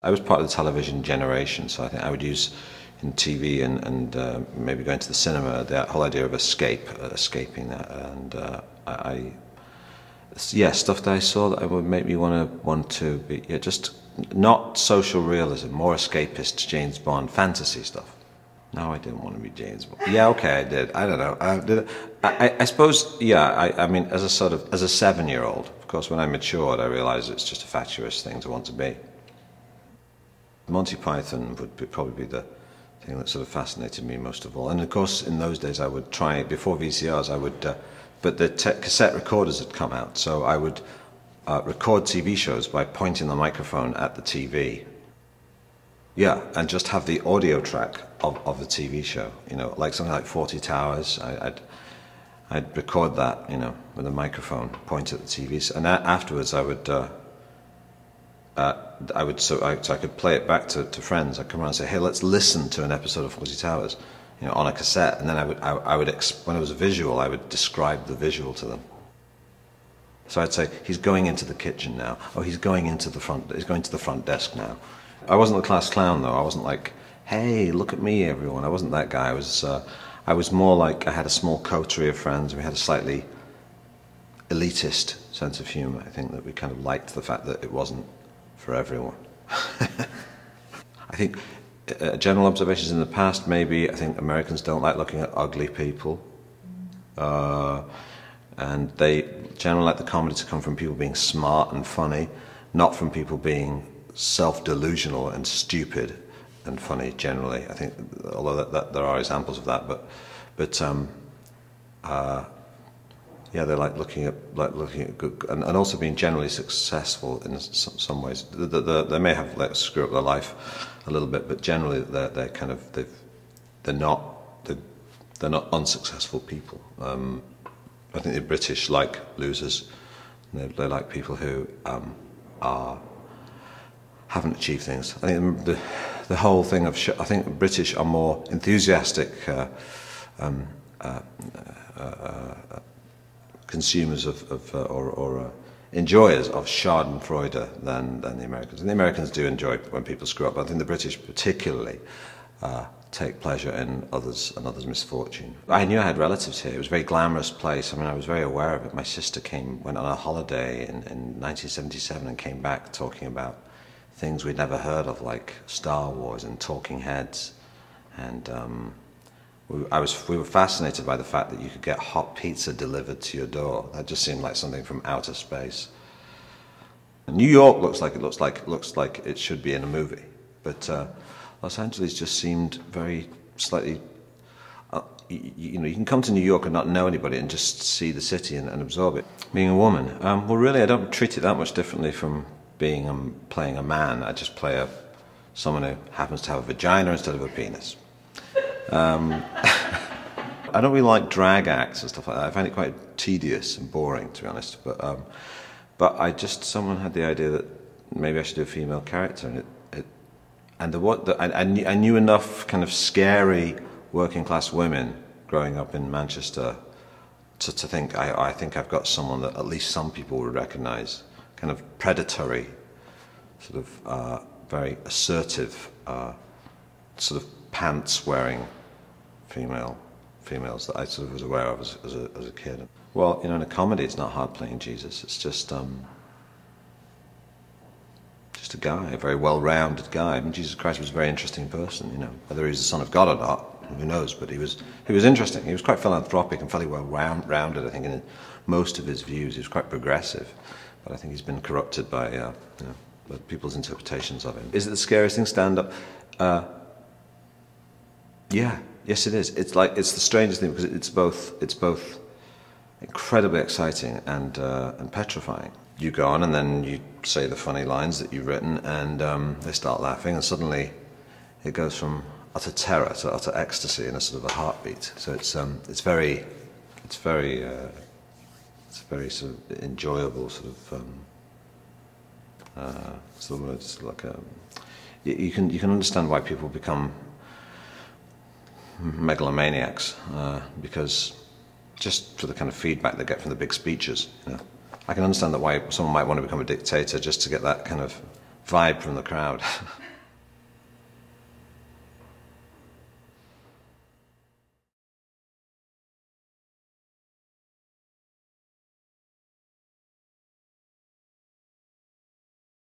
I was part of the television generation, so I think I would use in TV and maybe going to the cinema, that whole idea of escaping that, and yeah, stuff that I saw that would make me want to be, yeah, just not social realism, more escapist James Bond fantasy stuff. No, I didn't want to be James Bond. Yeah, okay, I did. I don't know. I suppose, yeah. I mean, as a 7-year-old, of course, when I matured, I realised it's just a fatuous thing to want to be. Monty Python would probably be the thing that sort of fascinated me most of all. And of course, in those days, I would try, before VCRs, I would, but the cassette recorders had come out, so I would record TV shows by pointing the microphone at the TV. Yeah, and just have the audio track of the TV show, you know, like something like 40 Towers. I'd record that, you know, with a microphone, point at the TV, and afterwards I would so I could play it back to friends. I'd come around and say, hey, let's listen to an episode of 40 Towers, you know, on a cassette, and then I would when it was a visual, I would describe the visual to them. So I'd say, he's going into the kitchen now. Oh, he's going to the front desk now. I wasn't the class clown though. I wasn't like, hey, look at me, everyone. I wasn't that guy. I was more like, I had a small coterie of friends. We had a slightly elitist sense of humor. I think that we kind of liked the fact that it wasn't for everyone. I think general observations in the past, maybe, I think Americans don't like looking at ugly people. And they generally like the comedy to come from people being smart and funny, not from people being self-delusional and stupid and funny generally. I think, although there are examples of that, but yeah, they like looking at good, and also being generally successful in some ways. They may have let screw up their life a little bit, but generally they're kind of they're not unsuccessful people. I think the British like losers. They like people who haven't achieved things. I think the whole thing of I think the British are more enthusiastic consumers or enjoyers of Schadenfreude than the Americans. And the Americans do enjoy when people screw up, but I think the British particularly take pleasure in others' misfortune. I knew I had relatives here. It was a very glamorous place. I mean, I was very aware of it. My sister went on a holiday in 1977 and came back talking about things we'd never heard of, like Star Wars and Talking Heads. And we were fascinated by the fact that you could get hot pizza delivered to your door. That just seemed like something from outer space. New York looks like it should be in a movie, but Los Angeles just seemed very slightly. You know, you can come to New York and not know anybody and just see the city and absorb it. Being a woman, well, really, I don't treat it that much differently from playing a man. I just play someone who happens to have a vagina instead of a penis. I don't really like drag acts and stuff like that. I find it quite tedious and boring, to be honest. But someone had the idea that maybe I should do a female character, and I knew enough kind of scary working class women growing up in Manchester to think I think I've got someone that at least some people would recognise, kind of predatory, sort of very assertive, sort of pants-wearing females that I sort of was aware of as a kid. Well, you know, in a comedy, it's not hard playing Jesus. It's just a guy, a very well-rounded guy. I mean, Jesus Christ was a very interesting person. You know, whether he was the Son of God or not, who knows? But he was interesting. He was quite philanthropic and fairly well-rounded. I think in most of his views, he was quite progressive. But I think he's been corrupted by you know, people's interpretations of him. Is it the scariest thing? Stand-up? Yeah. Yes, it is. It's the strangest thing because it's both incredibly exciting and petrifying. You go on and then you say the funny lines that you've written, and they start laughing, and suddenly it goes from utter terror to utter ecstasy in a sort of a heartbeat. So it's very sort of enjoyable sort of it's like you can understand why people become megalomaniacs, because just for the kind of feedback they get from the big speeches. You know, I can understand that why someone might want to become a dictator, just to get that kind of vibe from the crowd.